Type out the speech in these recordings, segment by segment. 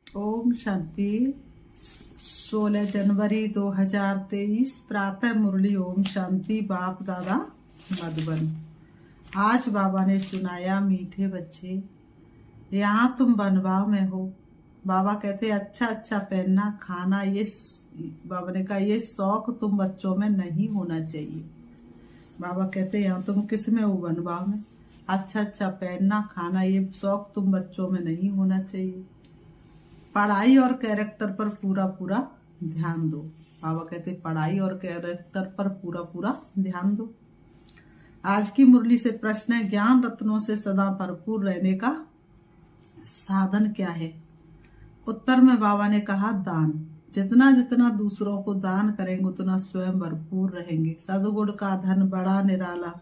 ओम शांति। 16 जनवरी 2023 प्रातः मुरली। ओम शांति। बाप दादा मधुबन। आज बाबा ने सुनाया, मीठे बच्चे यहाँ तुम बनवाव में हो। बाबा कहते अच्छा अच्छा पहनना खाना, ये बाबा ने कहा ये शौक तुम बच्चों में नहीं होना चाहिए। बाबा कहते यहाँ तुम किस में हो? बनवाव में। अच्छा अच्छा पहनना खाना, ये शौक तुम बच्चों में नहीं होना चाहिए। पढ़ाई और कैरेक्टर पर पूरा पूरा ध्यान दो। बाबा कहते पढ़ाई और कैरेक्टर पर पूरा पूरा ध्यान दो। आज की मुरली से प्रश्न है, ज्ञान रत्नों से सदा भरपूर रहने का साधन क्या है? उत्तर में बाबा ने कहा, दान। जितना जितना दूसरों को दान करेंगे उतना स्वयं भरपूर रहेंगे। सदगुण का धन बड़ा निराला,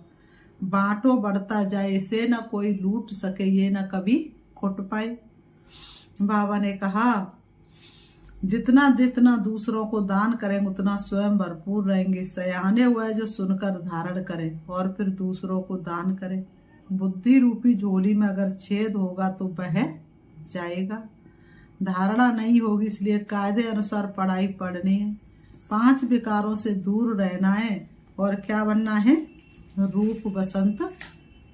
बांटो बढ़ता जाए, इसे न कोई लूट सके, ये न कभी खुट पाए। बाबा ने कहा जितना जितना दूसरों को दान करेंगे उतना स्वयं भरपूर रहेंगे। सयाने हुए जो सुनकर धारण करें और फिर दूसरों को दान करें। बुद्धि रूपी झोली में अगर छेद होगा तो बह जाएगा। धारणा नहीं होगी, इसलिए कायदे अनुसार पढ़ाई पढ़नी है। 5 विकारों से दूर रहना है और क्या बनना है? रूप बसंत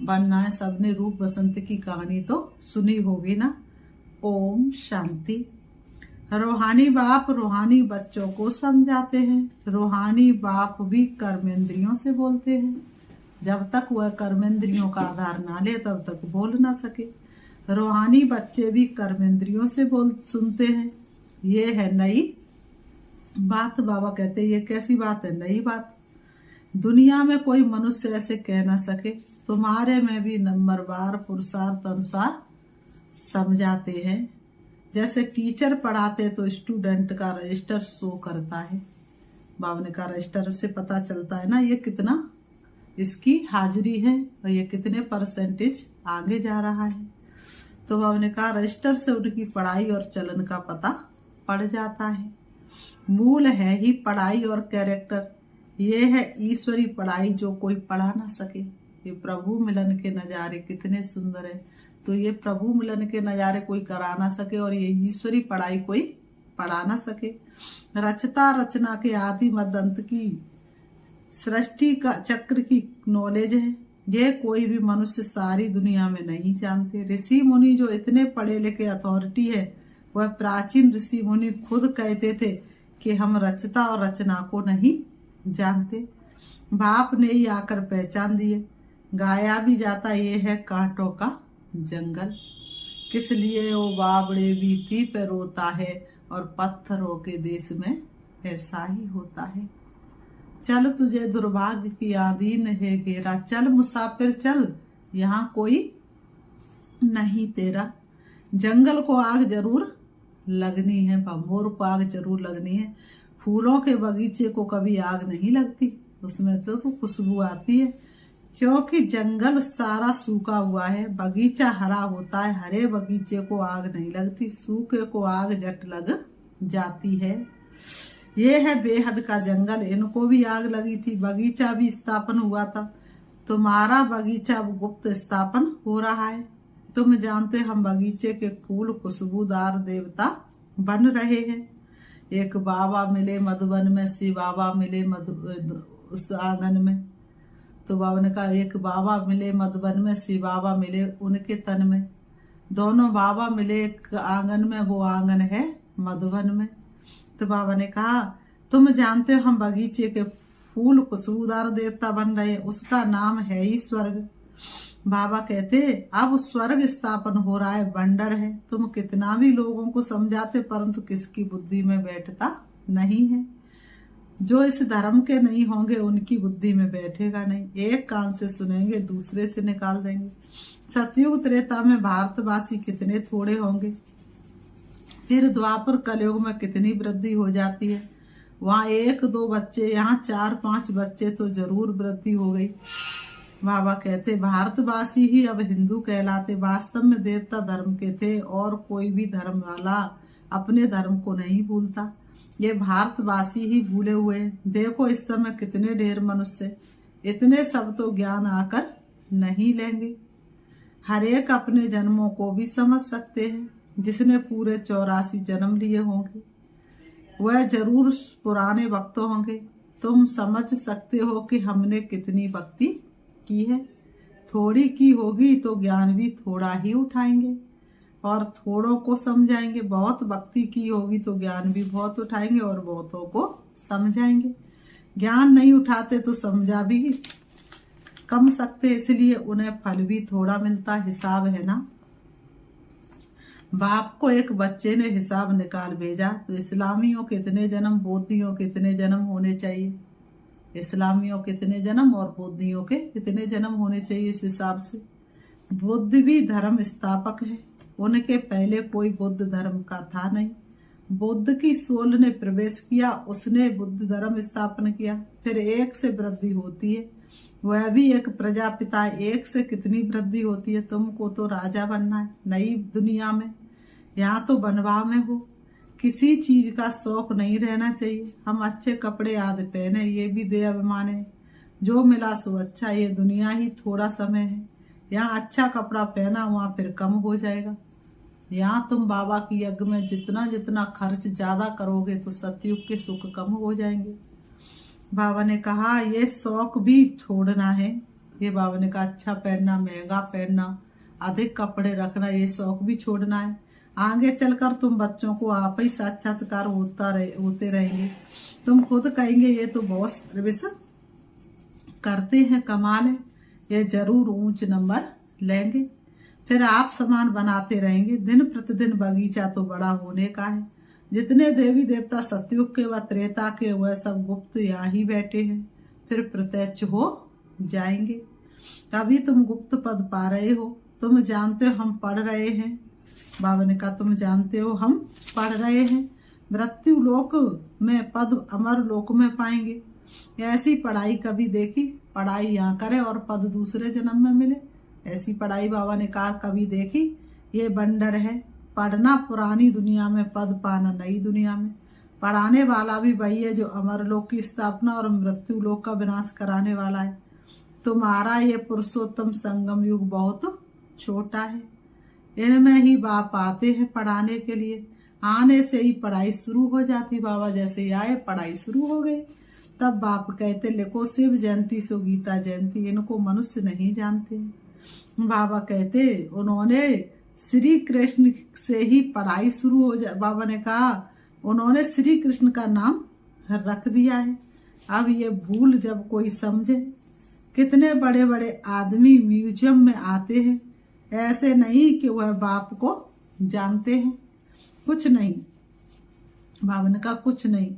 बनना है। सबने रूप बसंत की कहानी तो सुनी होगी ना। ओम शांति। रूहानी बाप रूहानी बच्चों को समझाते हैं। रूहानी बाप भी कर्मेंद्रियों से बोलते हैं। जब तक वह कर्मेंद्रियों का आधार ना ले तब तक बोल ना सके। रूहानी बच्चे भी कर्मेंद्रियों से सुनते हैं। ये है नई बात। बाबा कहते ये कैसी बात है? नई बात। दुनिया में कोई मनुष्य ऐसे कह ना सके। तुम्हारे में भी नंबरवार पुरुषार्थ अनुसार समझाते हैं। जैसे टीचर पढ़ाते तो स्टूडेंट का रजिस्टर शो करता है। बाबा ने कहा रजिस्टर से पता चलता है ना ये कितना इसकी हाजिरी है और ये कितने परसेंटेज आगे जा रहा है। तो बाबा ने कहा रजिस्टर से उनकी पढ़ाई और चलन का पता पड़ जाता है। मूल है ही पढ़ाई और कैरेक्टर। ये है ईश्वरी पढ़ाई जो कोई पढ़ा ना सके। ये प्रभु मिलन के नजारे कितने सुंदर है। तो ये प्रभु मिलन के नजारे कोई करा ना सके और ये ईश्वरी पढ़ाई कोई पढ़ा ना सके। रचता रचना के आदि मध्य अंत की सृष्टि का चक्र की नॉलेज है। ये कोई भी मनुष्य सारी दुनिया में नहीं जानते। ऋषि मुनि जो इतने पढ़े लिखे अथॉरिटी है, वह प्राचीन ऋषि मुनि खुद कहते थे कि हम रचता और रचना को नहीं जानते। बाप ने ही आकर पहचान दिए। गाया भी जाता ये है कांटों का जंगल। किस लिए वो बाबड़े बीती पे रोता है और पत्थरों के देश में ऐसा ही होता है। चल तुझे दुर्भाग्य की आधीन है घेरा, चल मुसाफिर चल, यहाँ कोई नहीं तेरा। जंगल को आग जरूर लगनी है, भंभोर को आग जरूर लगनी है। फूलों के बगीचे को कभी आग नहीं लगती, उसमें तो खुशबू आती है, क्योंकि जंगल सारा सूखा हुआ है। बगीचा हरा होता है, हरे बगीचे को आग नहीं लगती, सूखे को आग झट लग जाती है। ये है बेहद का जंगल, इनको भी आग लगी थी। बगीचा भी स्थापन हुआ था। तुम्हारा बगीचा गुप्त स्थापन हो रहा है। तुम जानते हम बगीचे के फूल खुशबूदार देवता बन रहे हैं। एक बाबा मिले मधुबन में, शिव बाबा मिले उस आंगन में। तो बाबा ने कहा एक बाबा मिले मधुबन में, शिव बाबा मिले उनके तन में। दोनों बाबा मिले एक आंगन में, वो आंगन है मधुबन में। तो बाबा ने कहा तुम जानते हो हम बगीचे के फूल खुशबूदार देवता बन रहे हैं, उसका नाम है ही स्वर्ग। बाबा कहते अब स्वर्ग स्थापन हो रहा है, बंडर है। तुम कितना भी लोगों को समझाते परंतु किसकी बुद्धि में बैठता नहीं है। जो इस धर्म के नहीं होंगे उनकी बुद्धि में बैठेगा नहीं। एक कान से सुनेंगे दूसरे से निकाल देंगे। सतयुग त्रेता में भारतवासी कितने थोड़े होंगे, फिर द्वापर कलयुग में कितनी वृद्धि हो जाती है। वहाँ 1-2 बच्चे, यहाँ 4-5 बच्चे तो जरूर वृद्धि हो गई। बाबा कहते भारतवासी ही अब हिंदू कहलाते। वास्तव में देवता धर्म के थे और कोई भी धर्म वाला अपने धर्म को नहीं भूलता। ये भारतवासी ही भूले हुए हैं। देखो इस समय कितने ढेर मनुष्य, इतने सब तो ज्ञान आकर नहीं लेंगे। हर एक अपने जन्मों को भी समझ सकते हैं। जिसने पूरे 84 जन्म लिए होंगे वह जरूर पुराने भक्त होंगे। तुम समझ सकते हो कि हमने कितनी भक्ति की है। थोड़ी की होगी तो ज्ञान भी थोड़ा ही उठाएंगे और थोड़ों को समझाएंगे। बहुत भक्ति की होगी तो ज्ञान भी बहुत उठाएंगे और बहुतों को समझाएंगे। ज्ञान नहीं उठाते तो समझा भी कम सकते, इसलिए उन्हें फल भी थोड़ा मिलता। हिसाब है ना। बाप को एक बच्चे ने हिसाब निकाल भेजा तो इस्लामियों कितने जन्म, बौद्धियों कितने जन्म होने चाहिए। इस्लामियों कितने जन्म और बौद्धियों के कितने जन्म होने चाहिए। इस हिसाब से बुद्ध भी धर्म स्थापक है। उनके पहले कोई बुद्ध धर्म का था नहीं। बुद्ध की सोल ने प्रवेश किया, उसने बुद्ध धर्म स्थापन किया। फिर एक से वृद्धि होती है, वह भी एक प्रजापिता। एक से कितनी वृद्धि होती है। तुमको तो राजा बनना है नई दुनिया में, यहाँ तो बनवा में हो। किसी चीज का शौक नहीं रहना चाहिए। हम अच्छे कपड़े आदि पहने ये भी दे अभिमान है। जो मिला सो अच्छा, ये दुनिया ही थोड़ा समय है। यहाँ अच्छा कपड़ा पहना वहाँ फिर कम हो जाएगा। यहाँ तुम बाबा की यज्ञ में जितना जितना खर्च ज्यादा करोगे तो सतयुग के सुख कम हो जाएंगे। बाबा ने कहा ये शौक भी छोड़ना है। ये बाबा ने कहा अच्छा पहनना, महंगा पहनना, अधिक कपड़े रखना, ये शौक भी छोड़ना है। आगे चलकर तुम बच्चों को आप ही साक्षात्कार होते रहेंगे। तुम खुद कहेंगे ये तो बहुत सर्विस करते हैं, कमाल है, ये जरूर ऊंच नंबर लेंगे। फिर आप सामान बनाते रहेंगे। दिन प्रतिदिन बगीचा तो बड़ा होने का है। जितने देवी देवता सतयुग के व त्रेता के वह सब गुप्त यहाँ ही बैठे हैं, फिर प्रत्यक्ष हो जाएंगे। अभी तुम गुप्त पद पा रहे हो। तुम जानते हो हम पढ़ रहे हैं। बाबा ने कहा तुम जानते हो हम पढ़ रहे हैं। मृत्यु लोक में पद अमर लोक में पाएंगे। ऐसी पढ़ाई कभी देखी? पढ़ाई यहाँ करे और पद दूसरे जन्म में मिले, ऐसी पढ़ाई बाबा ने कहा कभी देखी? ये बंडर है। पढ़ना पुरानी दुनिया में, पद पाना नई दुनिया में। पढ़ाने वाला भी वही है जो अमर लोक की स्थापना और मृत्यु लोक का विनाश कराने वाला है। तुम्हारा ये पुरुषोत्तम संगम युग बहुत छोटा है। इनमें ही बाप आते हैं पढ़ाने के लिए। आने से ही पढ़ाई शुरू हो जाती। बाबा जैसे ही आए पढ़ाई शुरू हो गई। तब बाप कहते लिखो शिव जयंती सो गीता जयंती। इनको मनुष्य नहीं जानते। बाबा कहते उन्होंने श्री कृष्ण से ही पढ़ाई शुरू हो जा। बाबा ने कहा उन्होंने श्री कृष्ण का नाम रख दिया है। अब ये भूल जब कोई समझे। कितने बड़े बड़े आदमी म्यूजियम में आते हैं, ऐसे नहीं कि वह बाप को जानते हैं। कुछ नहीं। बाबा ने कहा कुछ नहीं।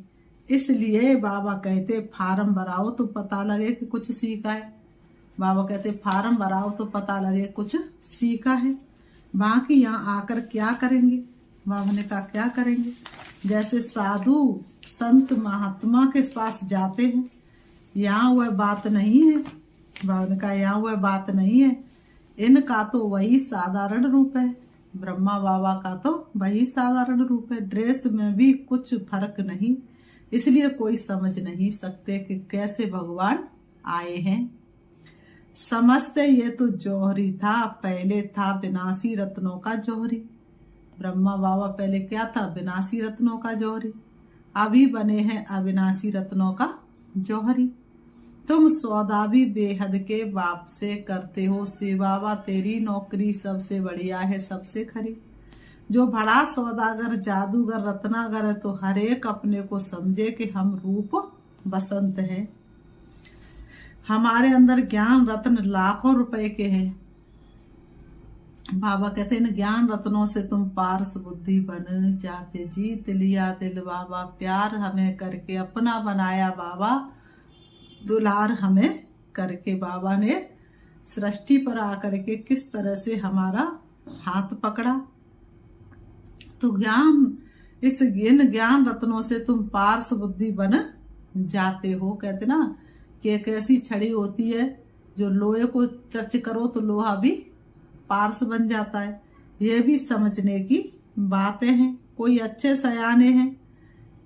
इसलिए बाबा कहते फार्म भराओ तो पता लगे कि कुछ सीखा है। बाबा कहते फार्म भराओ तो पता लगे कुछ सीखा है। बाकी यहाँ आकर क्या करेंगे? बाबा ने कहा क्या करेंगे? जैसे साधु संत महात्मा के पास जाते हैं, यहाँ वह बात नहीं है। बाबा ने कहा यहाँ वह बात नहीं है। इनका तो वही साधारण रूप है। ब्रह्मा बाबा का तो वही साधारण रूप है। ड्रेस में भी कुछ फर्क नहीं। इसलिए कोई समझ नहीं सकते कि कैसे भगवान आए हैं। समझते ये तो जौहरी था। पहले था विनाशी रत्नों का जौहरी। ब्रह्मा बाबा पहले क्या था? विनाशी रत्नों का जौहरी। अभी बने हैं अविनाशी रत्नों का जौहरी। तुम सौदा भी बेहद के बाप से करते हो। से बाबा तेरी नौकरी सबसे बढ़िया है, सबसे खरी। जो बड़ा सौदागर जादूगर रत्नागर है तो हर एक अपने को समझे कि हम रूप बसंत हैं। हमारे अंदर ज्ञान रत्न लाखों रुपए के हैं। बाबा कहते इन ज्ञान रत्नों से तुम पारस बुद्धि बन जाते। जीत लिया दिल बाबा, प्यार हमें करके अपना बनाया बाबा, दुलार हमें करके। बाबा ने सृष्टि पर आकर के किस तरह से हमारा हाथ पकड़ा। तो इन ज्ञान रत्नों से तुम पारस बुद्धि बन जाते हो। कहते ना कि एक ऐसी छड़ी होती है जो लोहे को टच करो तो लोहा भी पारस बन जाता है। ये भी समझने की बातें हैं। कोई अच्छे सयाने हैं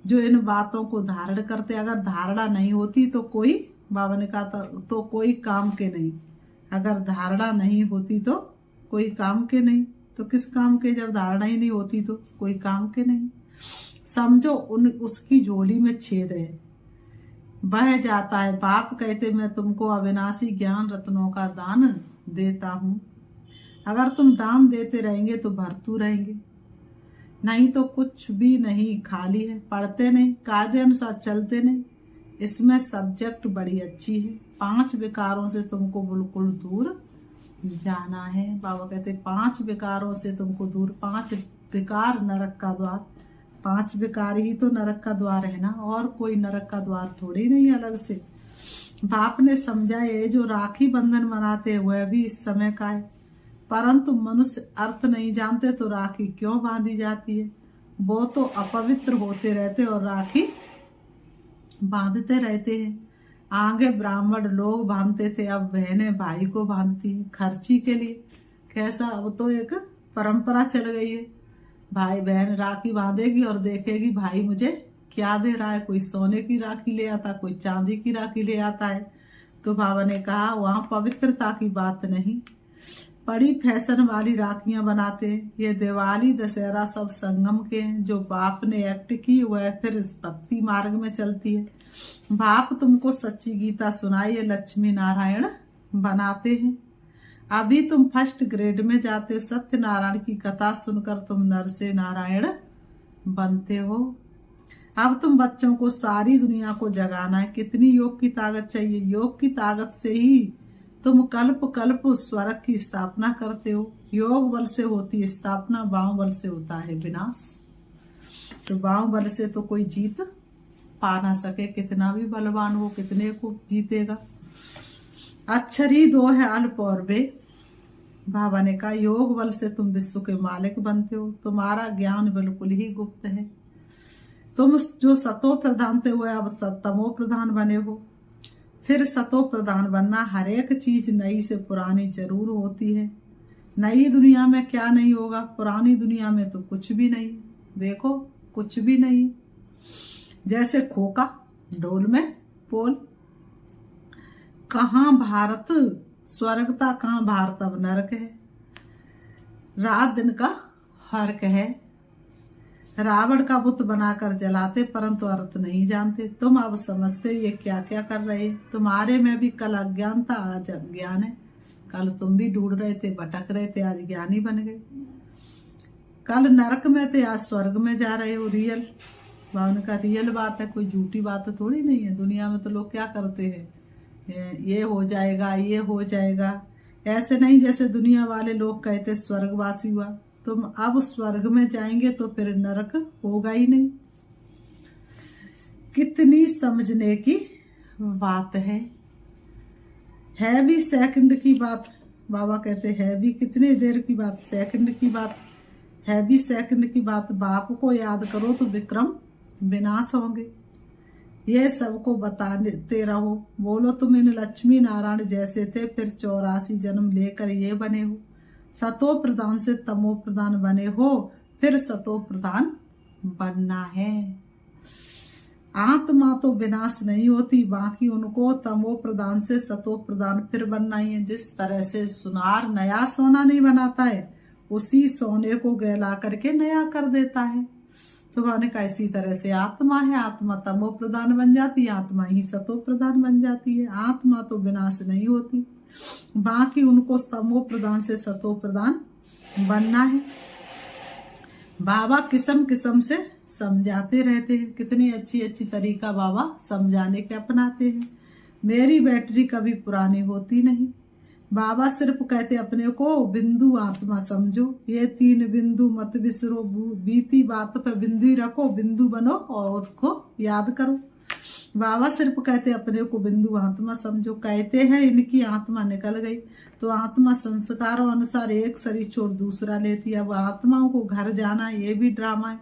जो इन बातों को धारण करते। अगर धारणा नहीं होती तो कोई, बाबा ने कहा था, तो कोई काम के नहीं। अगर धारणा नहीं होती तो कोई काम के नहीं। तो किस काम के? जब धारणा ही नहीं होती तो कोई काम के नहीं। समझो उसकी झोली में छेद है, बह जाता है। बाप कहते मैं तुमको अविनाशी ज्ञान रत्नों का दान देता हूँ। अगर तुम दान देते रहेंगे तो भरतू रहेंगे, नहीं तो कुछ भी नहीं, खाली है। पढ़ते नहीं, कायदे अनुसार चलते नहीं। इसमें सब्जेक्ट बड़ी अच्छी है। 5 विकारों से तुमको बिल्कुल दूर जाना है। बाबा कहते 5 विकारों से तुमको दूर। 5 विकार नरक का द्वार। 5 विकार ही तो नरक का द्वार है ना, और कोई नरक का द्वार थोड़ी नहीं अलग से। बाप ने समझा ये जो राखी बंधन मनाते हैं वह भी इस समय का है, परंतु मनुष्य अर्थ नहीं जानते तो राखी क्यों बांधी जाती है। वो तो अपवित्र होते रहते और राखी बांधते रहते हैं। आगे ब्राह्मण लोग बांधते थे, अब बहनें भाई को बांधती है खर्ची के लिए। कैसा, अब तो एक परंपरा चल गई है। भाई बहन राखी बांधेगी और देखेगी भाई मुझे क्या दे रहा है। कोई सोने की राखी ले आता, कोई चांदी की राखी ले आता है। तो बाबा ने कहा वहां पवित्रता की बात नहीं, बड़ी फैशन वाली राखियां बनाते हैं। ये दिवाली दशहरा सब संगम के हैं। जो बाप ने एक्ट की वह फिर भक्ति मार्ग में चलती है। बाप तुमको सच्ची गीता सुनाई है, लक्ष्मी नारायण बनाते हैं। अभी तुम फर्स्ट ग्रेड में जाते हो। सत्यनारायण की कथा सुनकर तुम नर से नारायण बनते हो। अब तुम बच्चों को सारी दुनिया को जगाना है। कितनी योग की ताकत चाहिए। योग की ताकत से ही तुम कल्प कल्प स्वर्ग की स्थापना करते हो। योग बल से होती है स्थापना, बाहुं बल से होता है विनाश। तो बाहुं बल से तो कोई जीत पा ना सके, कितना भी बलवान हो, कितने को जीतेगा। अक्षर ही 2 है, अल्प और बे। बाबा ने कहा योग बल से तुम विश्व के मालिक बनते हो। तुम्हारा ज्ञान बिल्कुल ही गुप्त है। तुम जो सतो प्रधान थे हुए अब तमो प्रधान बने हो। फिर सतो प्रधान बनना, हर एक चीज नई से पुरानी जरूर होती है। नई दुनिया में क्या नहीं होगा, पुरानी दुनिया में तो कुछ भी नहीं। देखो कुछ भी नहीं। जैसे खोका ढोल में पोल, कहाँ भारत स्वर्ग था, कहाँ भारत अब नरक है। रात दिन का फर्क है। रावण का बुत बनाकर जलाते परंतु अर्थ नहीं जानते। तुम अब समझते ये क्या क्या कर रहे। तुम्हारे में भी कल अज्ञान था, आज अज्ञान है। कल तुम भी ढूंढ रहे थे, भटक रहे थे, आज ज्ञानी बन गए। कल नरक में थे, आज स्वर्ग में जा रहे हो। रियल भावना का रियल बात है, कोई झूठी बात थोड़ी नहीं है। दुनिया में तो लोग क्या करते हैं, ये हो जाएगा, ये हो जाएगा। ऐसे नहीं जैसे दुनिया वाले लोग कहते स्वर्गवासी हुआ। तुम अब स्वर्ग में जाएंगे तो फिर नरक होगा ही नहीं। कितनी समझने की बात है भी सेकंड की बात। बाबा कहते है भी कितने देर की बात, सेकंड की बात है भी सेकंड की बात। बाप को याद करो तो विक्रम विनाश होंगे। ये सबको बताते रहो। बोलो तुम इन लक्ष्मी नारायण जैसे थे, फिर 84 जन्म लेकर ये बने हो। सतो प्रधान से तमो प्रधान बने हो, फिर सतो प्रधान बनना है। आत्मा तो विनाश नहीं होती, बाकी उनको तमो प्रधान से सतो प्रधान फिर बनना ही है। जिस तरह से सुनार नया सोना नहीं बनाता है, उसी सोने को गैला करके नया कर देता है। तो मैंने कहा इसी तरह से आत्मा है। आत्मा तमो प्रधान बन जाती है, आत्मा ही सतो प्रधान बन जाती है। आत्मा तो विनाश नहीं होती, बाकी उनको तमो प्रधान से सतो प्रधान बनना है। बाबा किस्म किस्म से समझाते रहते हैं। कितनी अच्छी अच्छी तरीका बाबा समझाने के अपनाते हैं। मेरी बैटरी कभी पुरानी होती नहीं। बाबा सिर्फ कहते अपने को बिंदु आत्मा समझो। ये 3 बिंदु मत बिसरो। बीती बात पे बिंदु रखो, बिंदु बनो और को याद करो। बाबा सिर्फ कहते अपने को बिंदु आत्मा समझो। कहते हैं इनकी आत्मा निकल गई तो आत्मा संस्कारों अनुसार एक शरीर छोड़ दूसरा लेती है। अब आत्माओं को घर जाना ये भी ड्रामा है।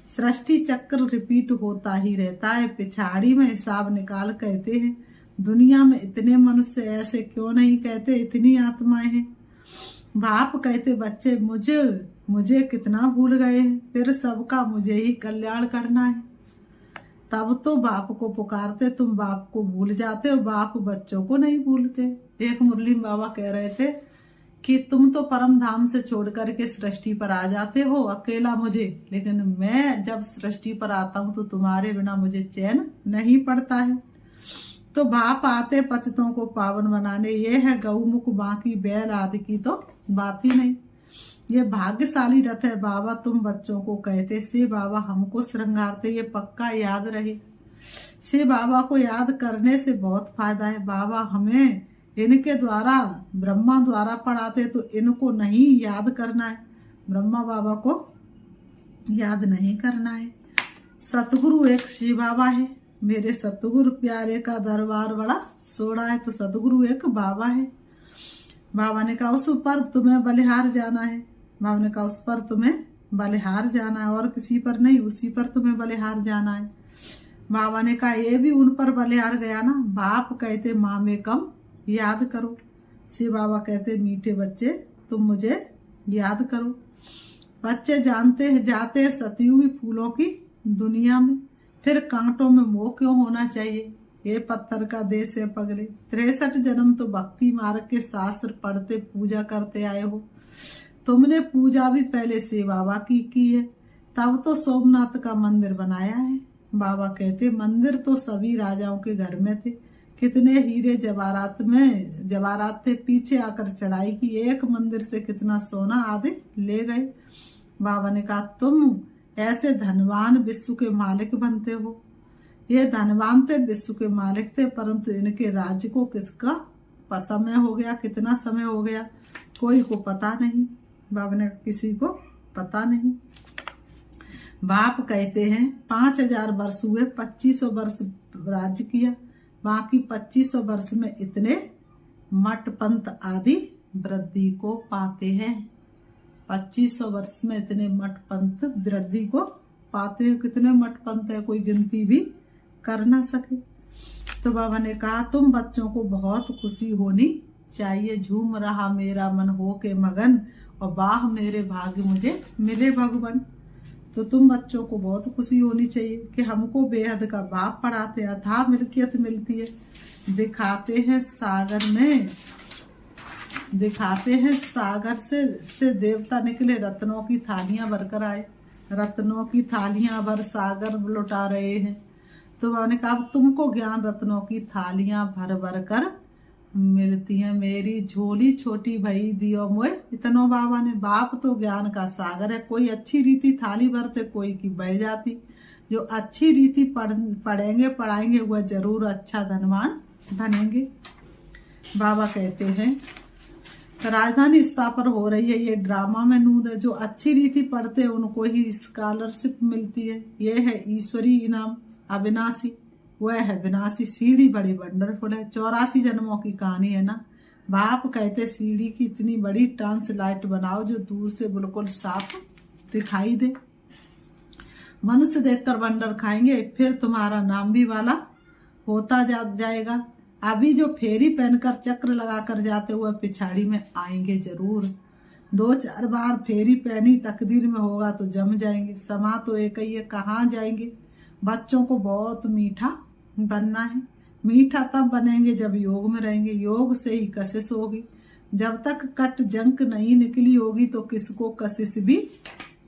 सृष्टि चक्र रिपीट होता ही रहता है। पिछाड़ी में हिसाब निकाल कहते हैं दुनिया में इतने मनुष्य ऐसे क्यों नहीं कहते इतनी आत्माएं हैं। बाप कहते बच्चे मुझे कितना भूल गए हैं, फिर सबका मुझे ही कल्याण करना है। तब तो बाप को पुकारते, तुम बाप को भूल जाते हो, बाप बच्चों को नहीं भूलते। एक मुरली बाबा कह रहे थे कि तुम तो परम धाम से छोड़ करके सृष्टि पर आ जाते हो अकेला मुझे, लेकिन मैं जब सृष्टि पर आता हूं तो तुम्हारे बिना मुझे चैन नहीं पड़ता है। तो बाप आते पतितों को पावन बनाने, ये है गौमुख, बाकी बैल आदि की तो बात ही नहीं। ये भाग्यशाली रथ है बाबा, तुम बच्चों को कहते से बाबा हमको श्रृंगारते, ये पक्का याद रहे। से बाबा को याद करने से बहुत फायदा है। बाबा हमें इनके द्वारा, ब्रह्मा द्वारा पढ़ाते, तो इनको नहीं याद करना है, ब्रह्मा बाबा को याद नहीं करना है। सतगुरु एक शिव बाबा है, मेरे सतगुरु प्यारे का दरबार बड़ा सोड़ा है। तो सतगुरु एक बाबा है। बाबा ने कहा उस पर तुम्हें बलिहार जाना है। बाबा ने कहा उस पर तुम्हें बलिहार जाना है, और किसी पर नहीं, उसी पर तुम्हें बलिहार जाना है। बाबा ने कहा ये भी उन पर बलिहार गया ना। बाप कहते माँ में कम याद करो। शिव बाबा कहते मीठे बच्चे तुम मुझे याद करो। बच्चे जानते हैं जाते हैं सतयुगी फूलों की दुनिया में, फिर कांटों में मोह क्यों होना चाहिए। ये पत्थर का देश है पगले, 63 जन्म तो भक्ति मार्ग के शास्त्र पढ़ते पूजा करते आए हो। तुमने पूजा भी पहले शिव बाबा की है, तब तो सोमनाथ का मंदिर बनाया है। बाबा कहते मंदिर तो सभी राजाओं के घर में थे, कितने हीरे जवाहरात थे, पीछे आकर चढ़ाई की, एक मंदिर से कितना सोना आदि ले गए। बाबा ने कहा तुम ऐसे धनवान विश्व के मालिक बनते हो। ये धनवान थे, विश्व के मालिक थे, परंतु इनके राज्य को किसका समय हो गया, कितना समय हो गया, कोई को पता नहीं। बाबा ने किसी को पता नहीं। बाप कहते हैं 5000 वर्ष हुए, 2500 वर्ष राज्य किया, बाकी 2500 वर्ष में इतने मठ पंथ आदि वृद्धि को पाते हैं। 2500 वर्ष में इतने मठ पंथ वृद्धि को पाते हैं। कितने मठ पंथ है, कोई गिनती भी कर ना सके। तो बाबा ने कहा तुम बच्चों को बहुत खुशी होनी चाहिए। झूम रहा मेरा मन हो के मगन, और वाह मेरे भाग्य मुझे मिले भगवान। तो तुम बच्चों को बहुत खुशी होनी चाहिए कि हमको बेहद का बाप पढ़ाते, अथाह मिल्कियत मिलती है। दिखाते हैं सागर से देवता निकले, रत्नों की थालियां भरकर आए, रत्नों की थालियां भर सागर लुटा रहे हैं। तो उन्होंने कहा तुमको ज्ञान रत्नों की थालियां भर भर कर मिलती हैं, मेरी झोली छोटी भई दियो मोए इतनो। बाबा ने, बाप तो ज्ञान का सागर है, कोई अच्छी रीति थाली भरते, कोई की बह जाती। जो अच्छी रीति पढ़ेंगे पढ़ाएंगे वह जरूर अच्छा धनवान बनेंगे। बाबा कहते हैं राजधानी स्थापना हो रही है, ये ड्रामा में नूद है। जो अच्छी रीति पढ़ते हैं उनको ही स्कॉलरशिप मिलती है। ये है ईश्वरी इनाम अविनाशी, वह है विनाशी। सीढ़ी बड़ी वंडरफुल है, 84 जन्मों की कहानी है ना। बाप कहते सीढ़ी की इतनी बड़ी ट्रांसलाइट बनाओ जो दूर से बिल्कुल साफ दिखाई दे। मनुष्य देखकर वंडर खाएंगे, फिर तुम्हारा नाम भी वाला होता जाएगा। अभी जो फेरी पहनकर चक्र लगाकर जाते हुए पिछाड़ी में आएंगे जरूर। 2-4 बार फेरी पहनी तकदीर में होगा तो जम जाएंगे। समा तो एक ही है, कहाँ जाएंगे। बच्चों को बहुत मीठा बनना है। मीठा तब बनेंगे जब योग में रहेंगे, योग से ही कशिश होगी। जब तक कट जंक नहीं निकली होगी तो किसको कशिश भी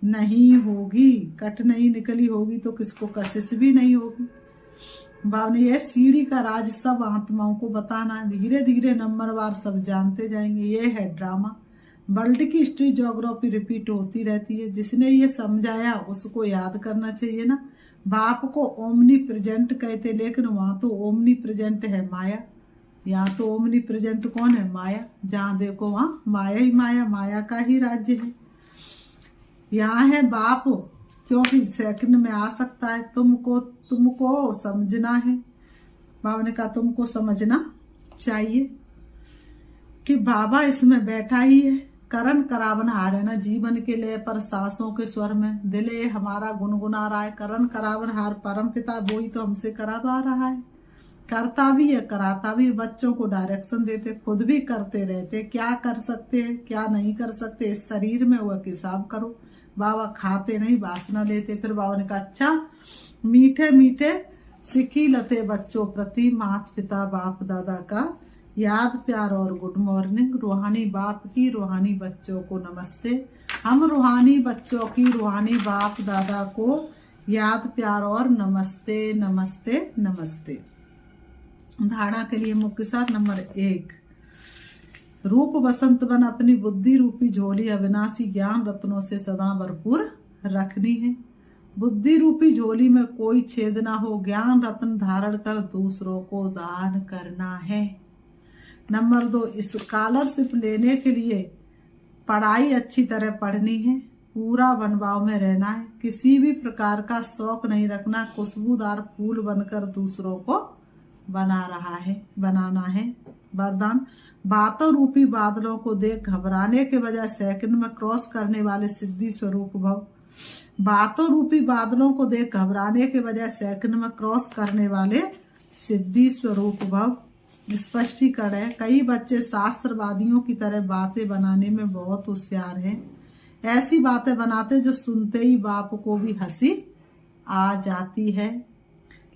नहीं होगी। कट नहीं निकली होगी तो किसको कशिश भी नहीं होगी। बाबा ने यह सीढ़ी का राज सब आत्माओं को बताना, धीरे धीरे नंबरवार सब जानते जाएंगे। ये है ड्रामा। वर्ल्ड की हिस्ट्री ज्योग्राफी रिपीट होती रहती है। जिसने ये समझाया उसको याद करना चाहिए ना। बाप को ओमनी प्रेजेंट कहते, लेकिन वहां तो ओमनी प्रेजेंट है माया, यहाँ तो ओमनी प्रेजेंट कौन है, माया। जहाँ देखो वहाँ माया ही माया, माया का ही राज्य है। यहाँ है बाप, क्योंकि सेकंड में आ सकता है। तुमको समझना है। बाबा ने कहा तुमको समझना चाहिए कि बाबा इसमें बैठा ही है। करण करावन हार है ना, जीवन के लिए पर सांसों के स्वर में दिले हमारा गुनगुना रहा है। करण करावन हार परम पिता वो ही तो हमसे करवा रहा है। करता भी है कराता भी। बच्चों को डायरेक्शन देते, खुद भी करते रहते, क्या कर सकते हैं क्या नहीं कर सकते इस शरीर में वह हिसाब करो। बाबा खाते नहीं, वासना लेते। फिर बाबा ने कहा अच्छा मीठे मीठे सिक्की लते बच्चों प्रति माता पिता बाप दादा का याद, प्यार और गुड मॉर्निंग। रूहानी बाप की रूहानी बच्चों को नमस्ते। हम रूहानी बच्चों की रूहानी बाप दादा को याद, प्यार और नमस्ते नमस्ते नमस्ते। धारणा के लिए मुख्य सार नंबर 1, रूप बसंत बन अपनी बुद्धि रूपी झोली अविनाशी ज्ञान रत्नों से सदा भरपूर रखनी है। बुद्धि रूपी झोली में कोई छेद ना हो, ज्ञान रत्न धारण कर दूसरों को दान करना है। नंबर 2, स्कॉलरशिप लेने के लिए पढ़ाई अच्छी तरह पढ़नी है, पूरा बनवाव में रहना है, किसी भी प्रकार का शौक नहीं रखना, खुशबूदार फूल बनकर दूसरों को बनाना है। वरदान, बातों रूपी बादलों को देख घबराने के बजाय सेकंड में क्रॉस करने वाले सिद्धि स्वरूप भव। बातों रूपी बादलों को देख घबराने के बजाय सेकंड में क्रॉस करने वाले सिद्धि स्वरूप भव। स्पष्टीकरण है, कई बच्चे शास्त्रवादियों की तरह बातें बनाने में बहुत होशियार हैं। ऐसी बातें बनाते जो सुनते ही बाप को भी हंसी आ जाती है,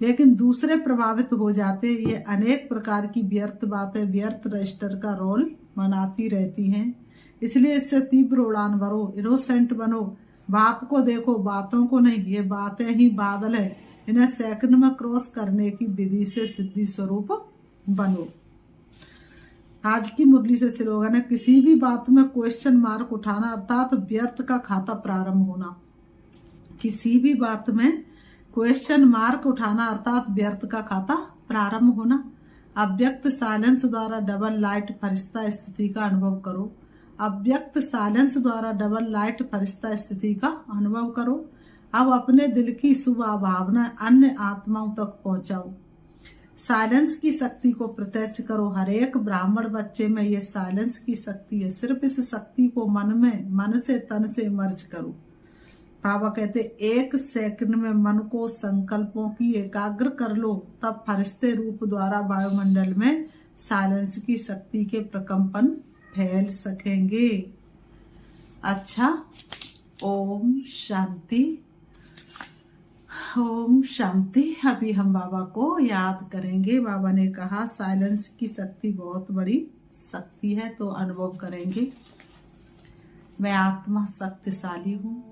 लेकिन दूसरे प्रभावित हो जाते। ये अनेक प्रकार की व्यर्थ बातें व्यर्थ रजिस्टर का रोल बनाती रहती हैं, इसलिए इससे तीव्र उड़ान भरो, इनोसेंट बनो, बाप को देखो, बातों को नहीं। ये बातें ही बादल है, इन्हें सेकंड में क्रॉस करने की विधि से सिद्धि स्वरूप बनो। आज की मुरली से स्लोगन है, किसी भी बात में क्वेश्चन मार्क उठाना अर्थात व्यर्थ का खाता प्रारंभ होना। किसी भी बात में क्वेश्चन मार्क उठाना अर्थात व्यर्थ का खाता प्रारंभ होना। अव्यक्त साइलेंस द्वारा डबल लाइट फरिश्ता स्थिति का अनुभव करो। अव्यक्त साइलेंस द्वारा डबल लाइट फरिश्ता स्थिति का अनुभव करो। अब अपने दिल की शुभ भावना अन्य आत्माओं तक पहुंचाओ। साइलेंस की शक्ति को प्रत्यक्ष करो। हर एक ब्राह्मण बच्चे में ये साइलेंस की शक्ति है, सिर्फ इस शक्ति को मन से तन से मर्ज करो। बाबा कहते, 1 सेकंड में मन को संकल्पों की एकाग्र कर लो, तब फरिश्ते रूप द्वारा वायुमंडल में साइलेंस की शक्ति के प्रकंपन फैल सकेंगे। अच्छा, ओम शांति, ओम शांति। अभी हम बाबा को याद करेंगे। बाबा ने कहा साइलेंस की शक्ति बहुत बड़ी शक्ति है, तो अनुभव करेंगे। मैं आत्मा शक्तिशाली हूँ,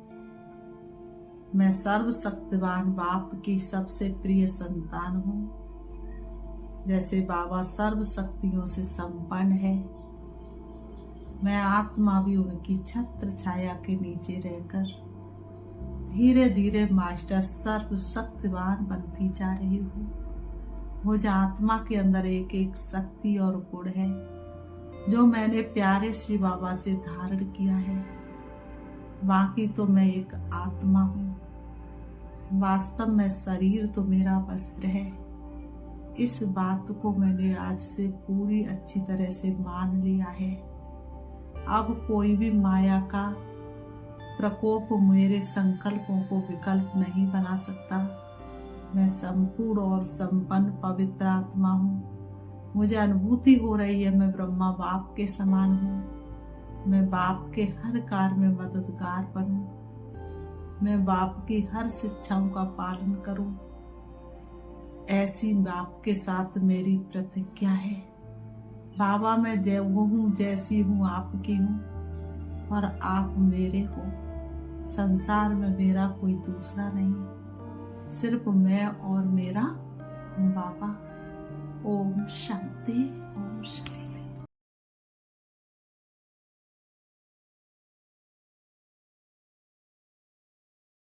मैं सर्वशक्तिवान बाप की सबसे प्रिय संतान हूँ। जैसे बाबा सर्व शक्तियों से संपन्न है, मैं आत्मा भी उनकी छत्र छाया के नीचे रहकर धीरे धीरे मास्टर सर्वशक्तिवान बनती जा रही हूँ। मुझ आत्मा के अंदर एक एक शक्ति और गुण है जो मैंने प्यारे श्री बाबा से धारण किया है। बाकी तो मैं एक आत्मा हूँ, वास्तव में शरीर तो मेरा वस्त्र है। इस बात को मैंने आज से पूरी अच्छी तरह से मान लिया है। अब कोई भी माया का प्रकोप मेरे संकल्पों को विकल्प नहीं बना सकता। मैं संपूर्ण और संपन्न पवित्र आत्मा हूँ। मुझे अनुभूति हो रही है मैं ब्रह्मा बाप के समान हूँ। मैं बाप के हर कार्य में मददगार बनूं। मैं बाप की हर शिक्षाओं का पालन करूं। ऐसी बाप के साथ मेरी प्रतिज्ञा है। बाबा मैं वो हूँ जैसी हूँ आपकी हूँ और आप मेरे हो। संसार में मेरा कोई दूसरा नहीं, सिर्फ मैं और मेरा बाबा। ओम शांति, ओम शांति।